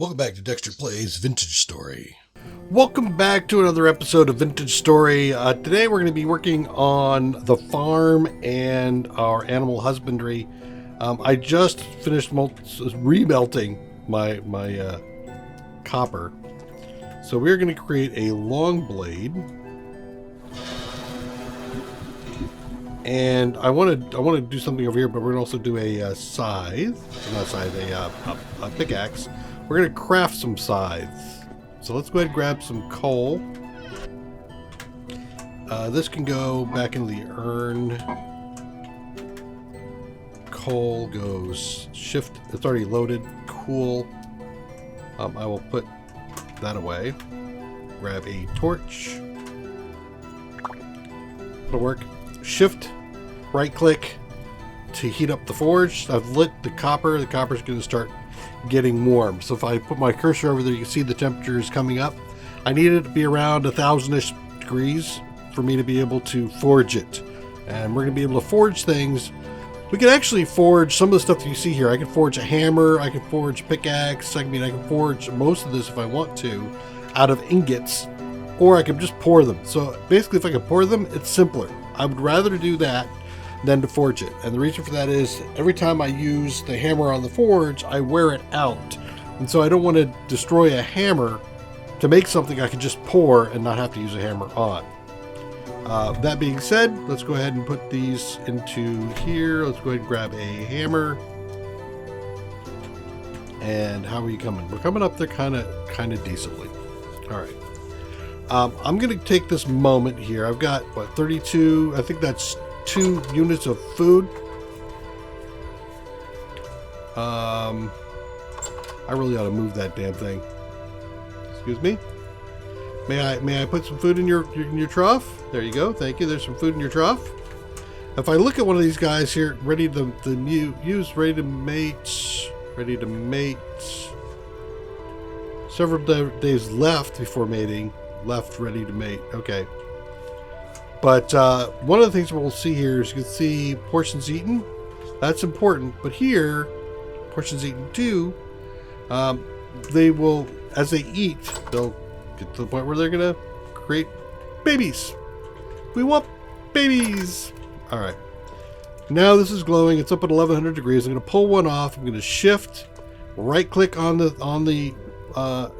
Welcome back to Dexter Plays Vintage Story. Welcome back to another episode of Vintage Story. Today we're going to be working on the farm and our animal husbandry. I just finished remelting my copper. So we're going to create a long blade. And I want to do something over here, but we're going to also do a scythe. Not scythe, a pickaxe. We're going to craft some scythes. So let's go ahead and grab some coal. This can go back into the urn. Coal goes shift. It's already loaded. Cool. I will put that away. Grab a torch. It'll work. Shift, right click to heat up the forge. I've lit the copper. The copper's going to start getting warm. So if I put my cursor over there, you can see the temperature is coming up. I need it to be around 1,000-ish degrees for me to be able to forge it. And we're going to be able to forge things. We can actually forge some of the stuff that you see here. I can forge a hammer. I can forge a pickaxe. I can forge most of this if I want to out of ingots. Or I can just pour them. So basically if I can pour them, it's simpler. I would rather do that than to forge it. And the reason for that is every time I use the hammer on the forge, I wear it out. And so I don't want to destroy a hammer to make something I can just pour and not have to use a hammer on. That being said, let's go ahead and put these into here. Let's go ahead and grab a hammer. And how are you coming? We're coming up there kind of decently. All right. I'm going to take this moment here. I've got, 32? I think that's 2 units of food. I really ought to move that damn thing. Excuse me. May I put some food in your trough? There you go. Thank you. There's some food in your trough. If I look at one of these guys here, ready to mate. Several days left before mating. Ready to mate. Okay. But one of the things we'll see here is you can see portions eaten. That's important. But here, portions eaten too, they will, as they eat, they'll get to the point where they're going to create babies. We want babies. All right. Now this is glowing. It's up at 1100 degrees. I'm going to pull one off. I'm going to shift, right click on the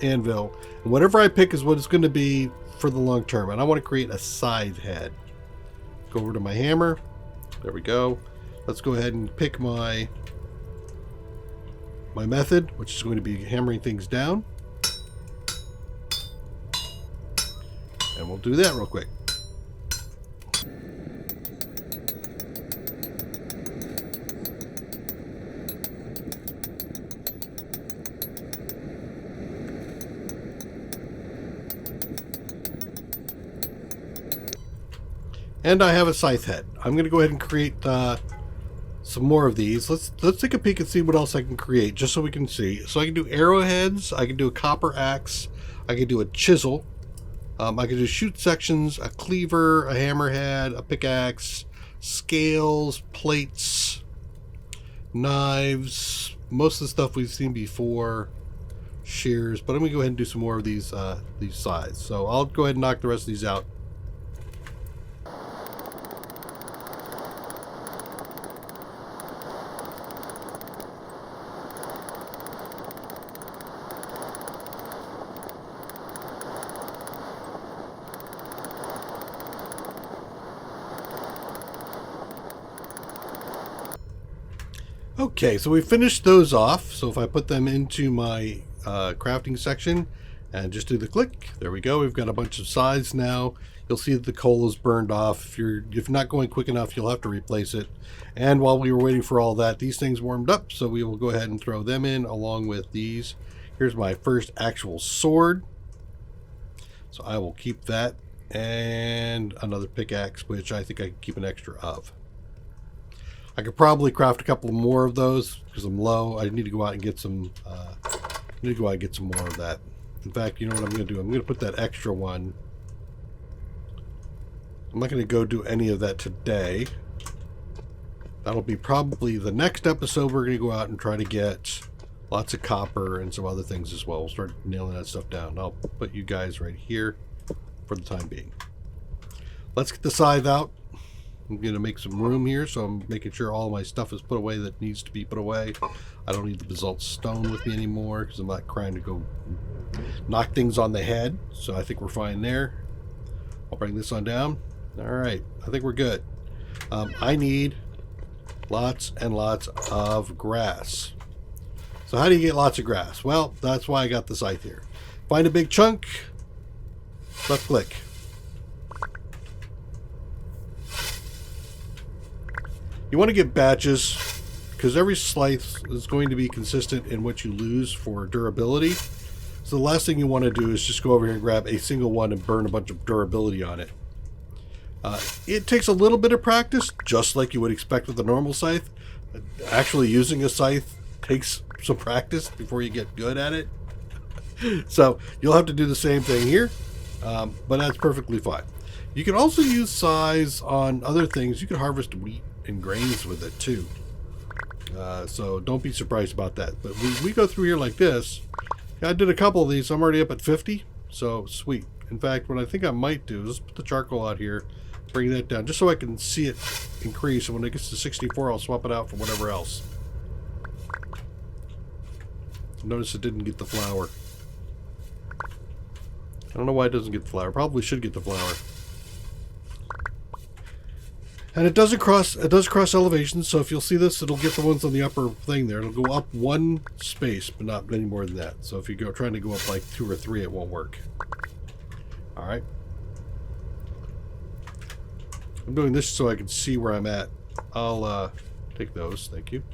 anvil. And whatever I pick is what it's going to be for the long term. And I want to create a scythe head. Go over to my hammer. There we go. Let's go ahead and pick my method, which is going to be hammering things down. And we'll do that real quick. And I have a scythe head. I'm going to go ahead and create some more of these. Let's take a peek and see what else I can create, just so we can see. So I can do arrowheads. I can do a copper axe. I can do a chisel. I can do shoot sections, a cleaver, a hammerhead, a pickaxe, scales, plates, knives. Most of the stuff we've seen before. Shears. But I'm going to go ahead and do some more of these scythes. So I'll go ahead and knock the rest of these out. Okay, so we finished those off. So if I put them into my crafting section and just do the click, there we go. We've got a bunch of scythes now. You'll see that the coal is burned off. If you're not going quick enough, you'll have to replace it. And while we were waiting for all that, these things warmed up, so we will go ahead and throw them in along with these. Here's my first actual sword. So I will keep that, and another pickaxe, which I think I can keep an extra of. I could probably craft a couple more of those because I'm low. I need to go out and get some. More of that. In fact, you know what I'm going to do? I'm going to put that extra one. I'm not going to go do any of that today. That'll be probably the next episode. We're going to go out and try to get Lots of copper and some other things as well. We'll start nailing that stuff down. I'll put you guys right here for the time being. Let's get the scythe out. I'm going to make some room here, so I'm making sure all my stuff is put away that needs to be put away. I don't need the basalt stone with me anymore because I'm not trying to go knock things on the head. So I think we're fine there. I'll bring this on down. All right, I think we're good. I need lots and lots of grass. So how do you get lots of grass? Well, that's why I got the scythe here. Find a big chunk, left click. You want to get batches because every slice is going to be consistent in what you lose for durability. So the last thing you want to do is just go over here and grab a single one and burn a bunch of durability on it. It takes a little bit of practice, just like you would expect with a normal scythe. Actually using a scythe takes some practice before you get good at it. So you'll have to do the same thing here, but that's perfectly fine. You can also use scythes on other things. You can harvest wheat and grains with it too. So don't be surprised about that. But we go through here like this. I did a couple of these. I'm already up at 50. So sweet. In fact, what I think I might do is put the charcoal out here, bring that down, just so I can see it increase. And when it gets to 64, I'll swap it out for whatever else. Notice it didn't get the flour. I don't know why it doesn't get the flour. Probably should get the flour. And it does cross elevations, so if you'll see this, it'll get the ones on the upper thing there. It'll go up one space, but not any more than that. So if you go trying to go up like 2 or 3, it won't work. Alright. I'm doing this so I can see where I'm at. I'll take those, thank you.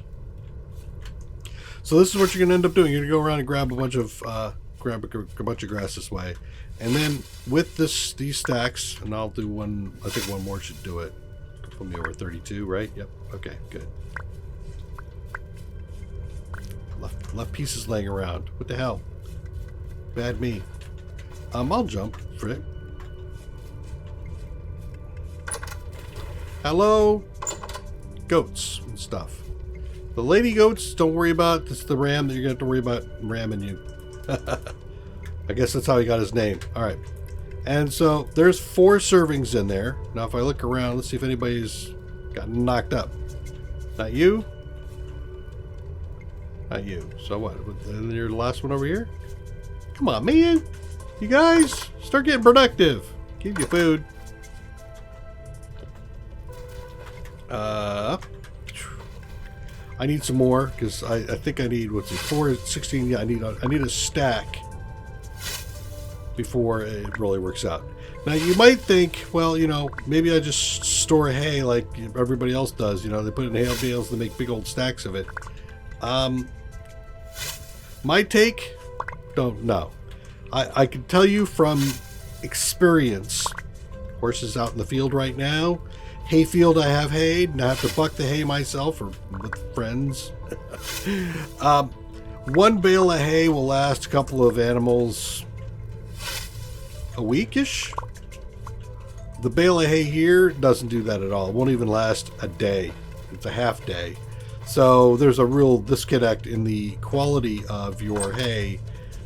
So this is what you're going to end up doing. You're going to go around and grab a bunch of grass this way. And then with these stacks, and I'll do one, I think one more should do it. Put me over 32, right? Yep. Okay, good. Left pieces laying around. What the hell? Bad me. I'll jump for it. Hello, goats and stuff. The lady goats, don't worry about. It's the ram that you're going to have to worry about ramming you. I guess that's how he got his name. All right. And so there's 4 servings in there. Now if I look around, let's see if anybody's gotten knocked up. Not you? Not you. So what? And you're the last one over here? Come on, man. You guys, start getting productive. Give you food. I need some more because I think I need, what's it, 4, 16. Yeah, I need a stack before it really works out. Now you might think, well, you know, maybe I just store hay like everybody else does. You know, they put it in hay bales and make big old stacks of it. My take, don't know. I can tell you from experience, horses out in the field right now, hayfield I have hayed, and I have to buck the hay myself or with friends. 1 bale of hay will last a couple of animals a weekish. The bale of hay here doesn't do that at all. It won't even last a day. It's a half day. So there's a real disconnect in the quality of your hay.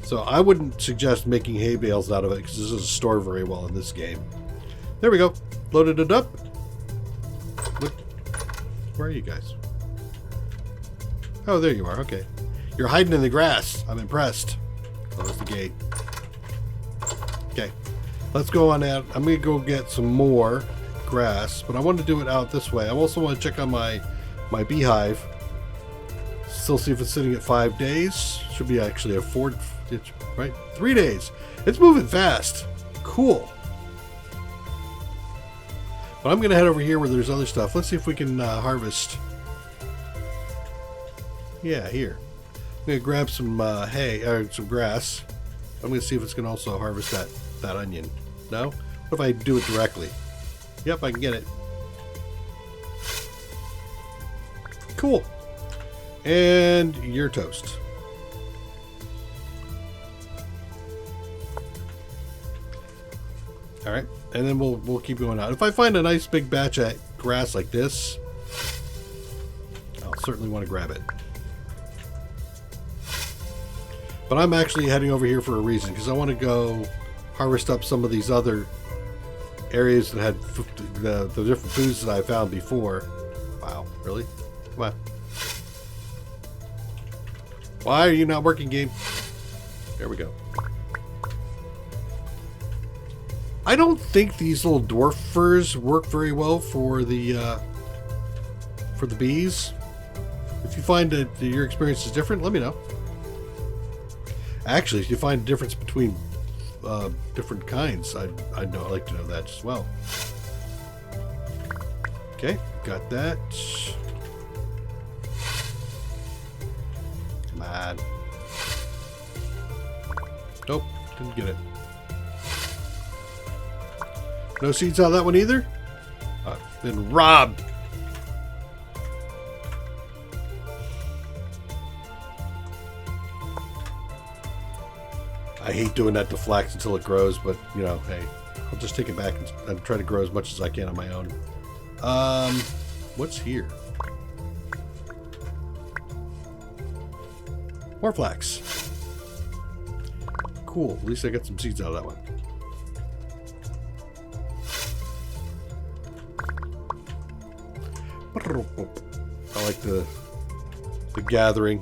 So I wouldn't suggest making hay bales out of it because this doesn't store very well in this game. There we go. Loaded it up. Look. Where are you guys? Oh, there you are. Okay. You're hiding in the grass. I'm impressed. Close the gate. Okay. Let's go on out. I'm going to go get some more grass, but I want to do it out this way. I also want to check on my beehive. Still see if it's sitting at 5 days. Should be actually a 4, right? 3 days. It's moving fast. Cool. But I'm going to head over here where there's other stuff. Let's see if we can harvest. Yeah, here. I'm going to grab some hay, or some grass. I'm going to see if it's going to also harvest that onion. No? What if I do it directly? Yep, I can get it. Cool. And you're toast. All right, and then we'll keep going out. If I find a nice big batch of grass like this, I'll certainly want to grab it. But I'm actually heading over here for a reason, because I want to go harvest up some of these other areas that had the different foods that I found before. Wow, really? Come on. Why are you not working, game? There we go. I don't think these little dwarf furs work very well for the bees. If you find that your experience is different, let me know. Actually, if you find a difference between different kinds, I'd like to know that as well. Okay, got that. Come on. Nope, didn't get it. No seeds out of that one either? Been robbed. I hate doing that to flax until it grows, but, you know, hey, I'll just take it back and try to grow as much as I can on my own. What's here? More flax. Cool. At least I got some seeds out of that one. I like the gathering.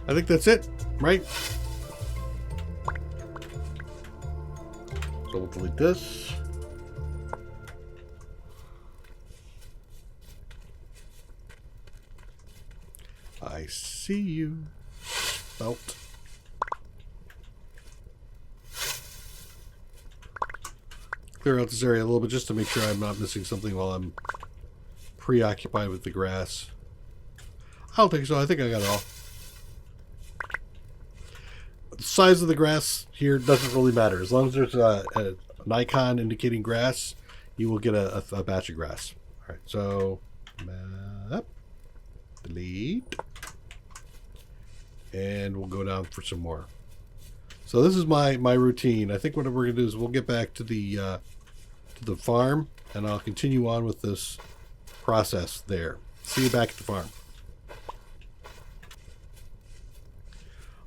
I think that's it, right? So we'll delete this. I see you, Spelt. Clear out this area a little bit just to make sure I'm not missing something while I'm preoccupied with the grass. I don't think so. I think I got it all. The size of the grass here doesn't really matter. As long as there's an icon indicating grass, you will get a batch of grass. All right, so map, delete, and we'll go down for some more. So this is my routine. I think what we're going to do is we'll get back to the farm, and I'll continue on with this process there. See you back at the farm.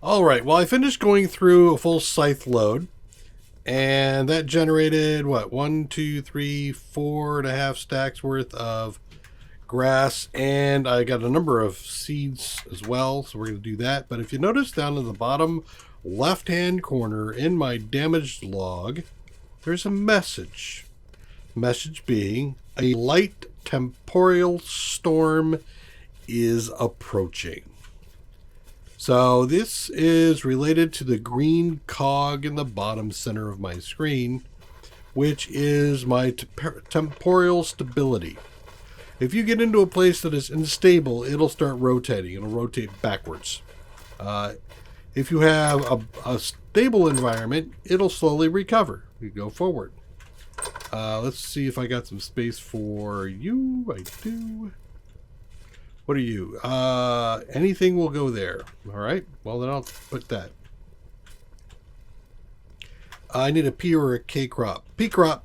Alright, well I finished going through a full scythe load, and that generated, what, 1, 2, 3, 4.5 stacks worth of grass, and I got a number of seeds as well, so we're going to do that. But if you notice down in the bottom left-hand corner in my damaged log, there's a message. Message being, a light temporal storm is approaching. So this is related to the green cog in the bottom center of my screen, which is my temporal stability. If you get into a place that is unstable, it'll start rotating. It'll rotate backwards. If you have a stable environment, it'll slowly recover. You go forward. Let's see if I got some space for you. I do. What are you? Anything will go there. All right. Well, then I'll put that. I need a P or a K crop. P crop.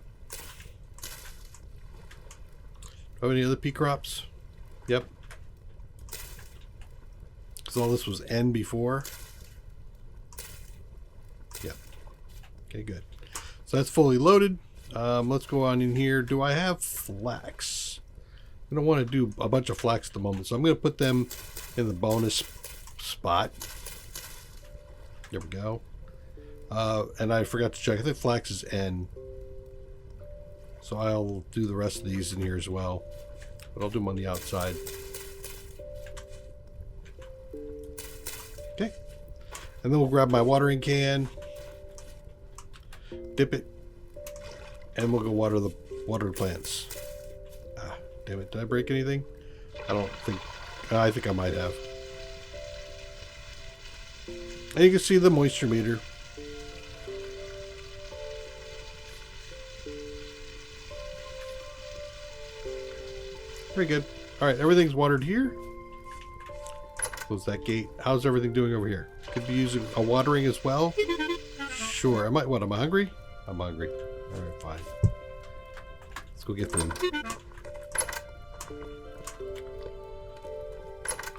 Do I have any other P crops? Yep. Because all this was N before. Yep. Okay, good. So that's fully loaded. Let's go on in here. Do I have flax? I don't want to do a bunch of flax at the moment, so I'm going to put them in the bonus spot. There we go. And I forgot to check. I think flax is N. So I'll do the rest of these in here as well. But I'll do them on the outside. Okay. And then we'll grab my watering can. Dip it. And we'll go water the plants. Damn it, did I break anything? I don't think... I think I might have. And you can see the moisture meter. Very good. Alright, everything's watered here. Close that gate. How's everything doing over here? Could be using a watering as well? Sure. Am I hungry? I'm hungry. Alright, fine. Let's go get food.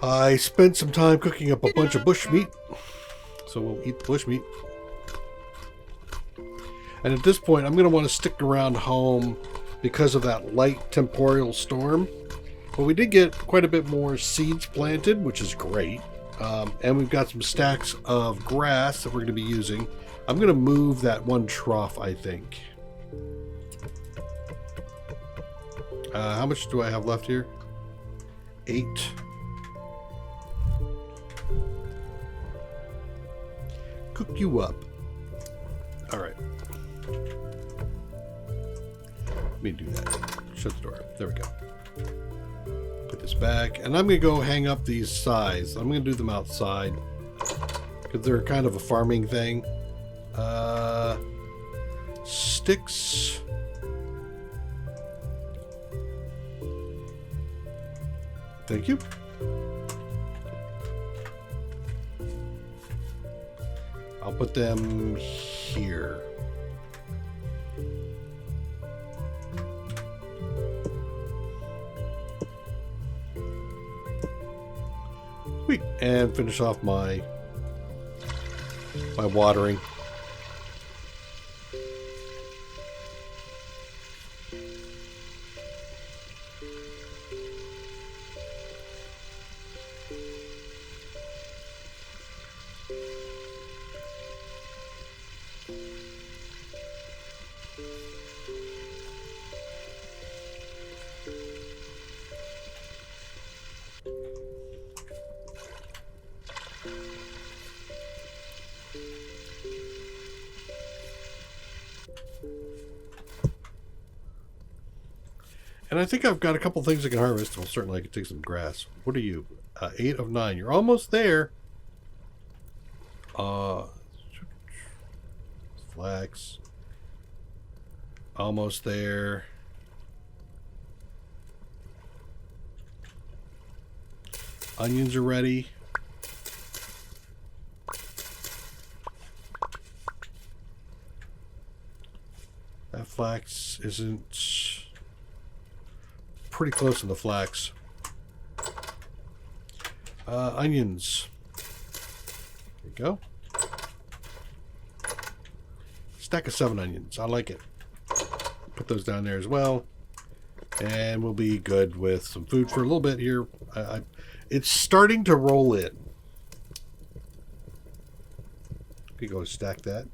I spent some time cooking up a bunch of bush meat, so we'll eat the bush meat. And at this point, I'm going to want to stick around home because of that light temporal storm. But we did get quite a bit more seeds planted, which is great. And we've got some stacks of grass that we're going to be using. I'm going to move that one trough, I think. How much do I have left here? 8. Cook you up. All right. Let me do that. Shut the door. There we go. Put this back. And I'm going to go hang up these scythes. I'm going to do them outside. Because they're kind of a farming thing. Sticks. Thank you. I'll put them here. Sweet. And finish off my watering. And I think I've got a couple things I can harvest. Well, certainly I can take some grass. What are you? 8 of 9. You're almost there. Flax. Almost there. Onions are ready. That flax isn't... pretty close to the flax. Onions. There you go. Stack of 7 onions. I like it. Put those down there as well. And we'll be good with some food for a little bit here. It's starting to roll in. We go stack that.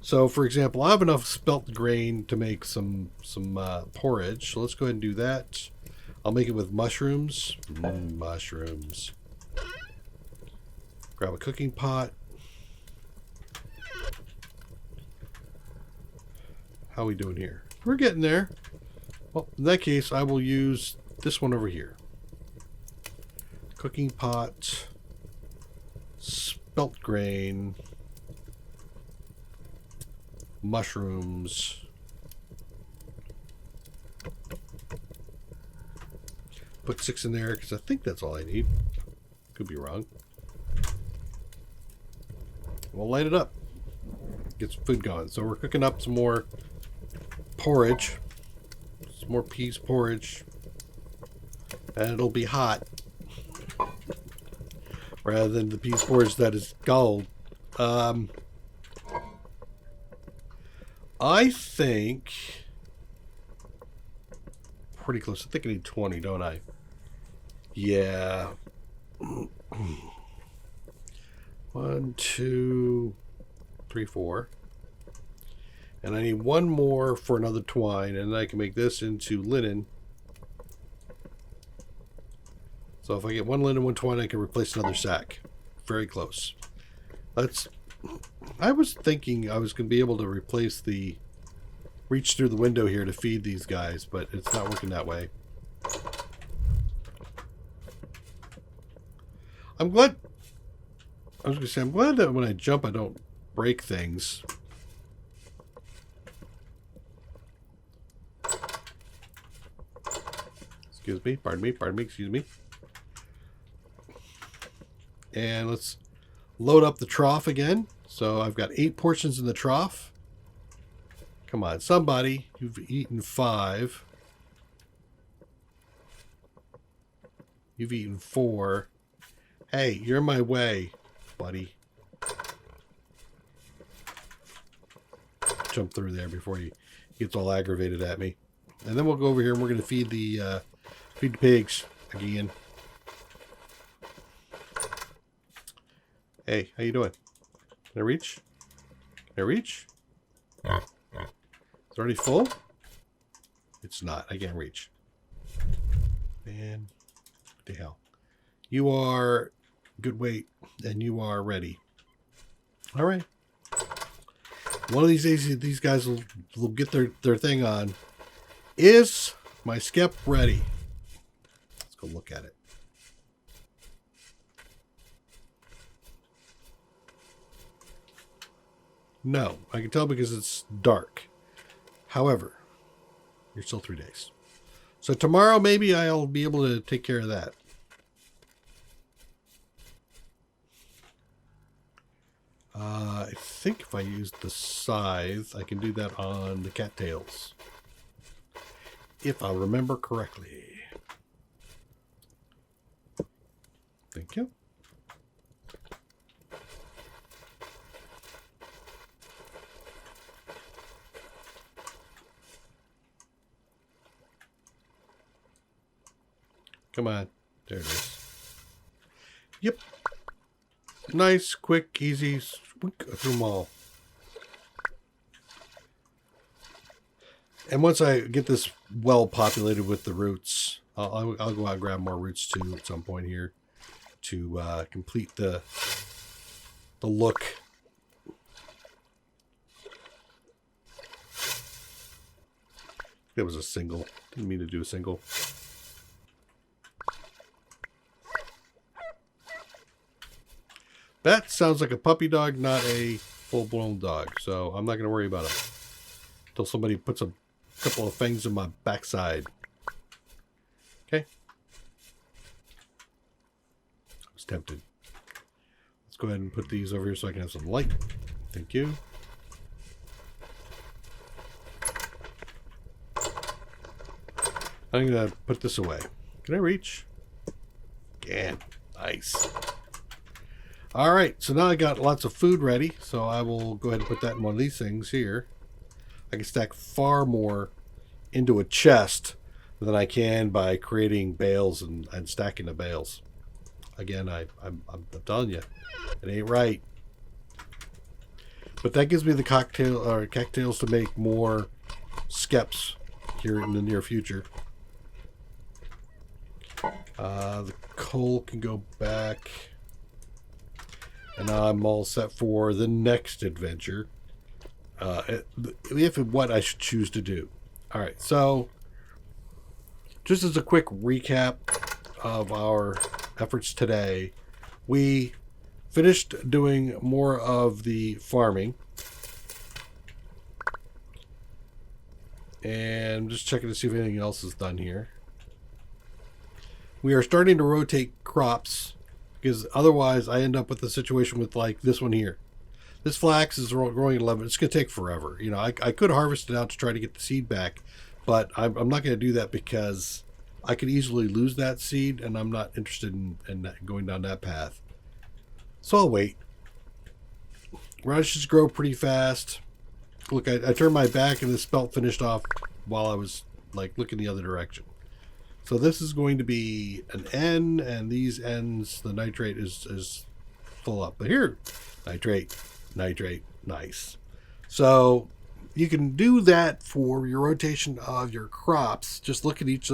So, for example, I have enough spelt grain to make some porridge. So let's go ahead and do that. I'll make it with mushrooms. Mushrooms. Grab a cooking pot. How are we doing here? We're getting there. Well, in that case, I will use this one over here. Cooking pot. Spelt grain. Mushrooms. Put 6 in there because I think that's all I need. Could be wrong. We'll light it up. Get some food going. So we're cooking up some more porridge. Some more peas porridge. And it'll be hot. Rather than the peas porridge that is gold. I think pretty close. I think I need 20, don't I? Yeah. 1, 2, 3, 4. And I need 1 more for another twine, and I can make this into linen. So if I get 1 linen, 1 twine, I can replace another sack. Very close. I was thinking I was going to be able to replace the reach through the window here to feed these guys, but it's not working that way. I'm glad that when I jump I don't break things. Excuse me, pardon me, excuse me. And let's load up the trough again. So I've got 8 portions in the trough. Come on, somebody. You've eaten 5. You've eaten 4. Hey, you're in my way, buddy. Jump through there before he gets all aggravated at me. And then we'll go over here and we're going to feed the pigs again. Hey, how you doing? Can I reach? Can I reach? It's already full? It's not. I can't reach. Man, what the hell? You are good weight, and you are ready. All right. One of these days, these guys will get their thing on. Is my skep ready? Let's go look at it. No, I can tell because it's dark. However, you're still 3 days. So tomorrow, maybe I'll be able to take care of that. I think if I use the scythe, I can do that on the cattails. If I remember correctly. Thank you. Come on. There it is. Yep. Nice, quick, easy. Through them all. And once I get this well populated with the roots, I'll go out and grab more roots too at some point here to complete the look. That was a single. Didn't mean to do a single. That sounds like a puppy dog, not a full-blown dog. So I'm not going to worry about it until somebody puts a couple of fangs in my backside. Okay. I was tempted. Let's go ahead and put these over here so I can have some light. Thank you. I'm going to put this away. Can I reach? Can. Nice. All right, so now I got lots of food ready, so I will go ahead and put that in one of these things here. I can stack far more into a chest than I can by creating bales and stacking the bales. Again, I'm telling you, it ain't right. But that gives me the cattails to make more skeps here in the near future. The coal can go back. And now I'm all set for the next adventure. If and what I should choose to do. All right, so just as a quick recap of our efforts today, we finished doing more of the farming. And just checking to see if anything else is done here. We are starting to rotate crops, because otherwise I end up with a situation with like this one here. This flax is growing 11. It's going to take forever. You know, I could harvest it out to try to get the seed back, but I'm not going to do that because I could easily lose that seed, and I'm not interested in going down that path. So I'll wait. Radishes grow pretty fast. Look, I turned my back and the spelt finished off while I was like looking the other direction. So this is going to be an N, and these N's, the nitrate is full up. But here, nitrate, nice. So you can do that for your rotation of your crops. Just look at each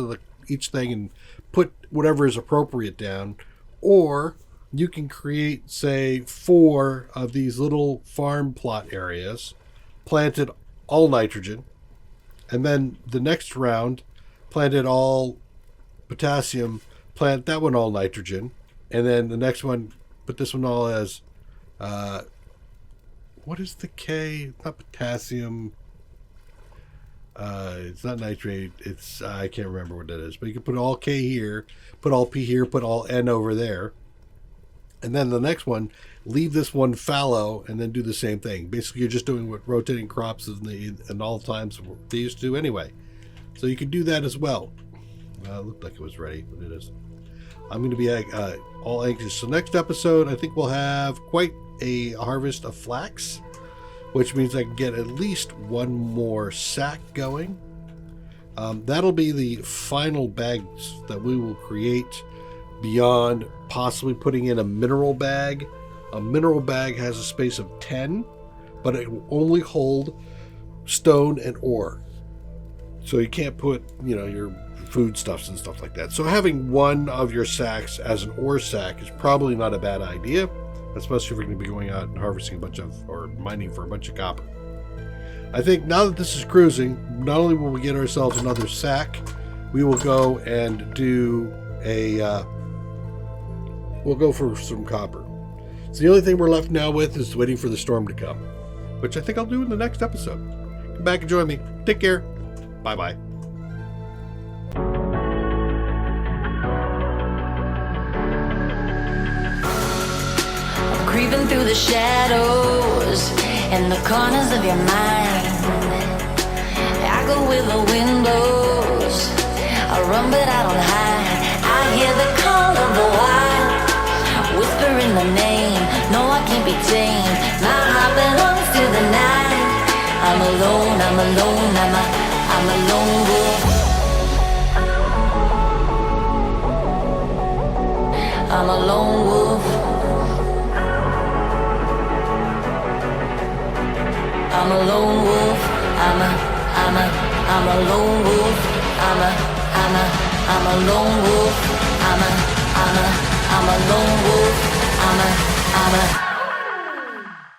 thing and put whatever is appropriate down. Or you can create, say, 4 of these little farm plot areas, planted all nitrogen, and then the next round planted all potassium, plant that one all nitrogen, and then the next one put this one all as what is the K? Not potassium. It's not nitrate. It's I can't remember what that is, but you can put all K here, put all P here, put all N over there, and then the next one leave this one fallow, and then do the same thing. Basically, you're just doing what rotating crops in all times they used to do anyway. So you can do that as well. It looked like it was ready, but it isn't. I'm going to be all anxious. So next episode, I think we'll have quite a harvest of flax, which means I can get at least one more sack going. That'll be the final bags that we will create, beyond possibly putting in a mineral bag. A mineral bag has a space of 10, but it will only hold stone and ore. So you can't put, your foodstuffs and stuff like that. So having one of your sacks as an ore sack is probably not a bad idea, especially if we're going to be going out and harvesting or mining for a bunch of copper. I think now that this is cruising, not only will we get ourselves another sack, we will go and do we'll go for some copper. So the only thing we're left now with is waiting for the storm to come, which I think I'll do in the next episode. Come back and join me. Take care. Bye-bye. Creeping through the shadows and the corners of your mind. I go with the windows, I run but I don't hide. I hear the call of the wild, whispering the name. No, I can't be tamed. My heart belongs to the night. I'm alone, I'm alone, I'm a lone wolf. I'm a lone wolf. I'm a lone wolf. I'm a lone wolf. I'm a lone wolf. I'm a lone wolf. I'm a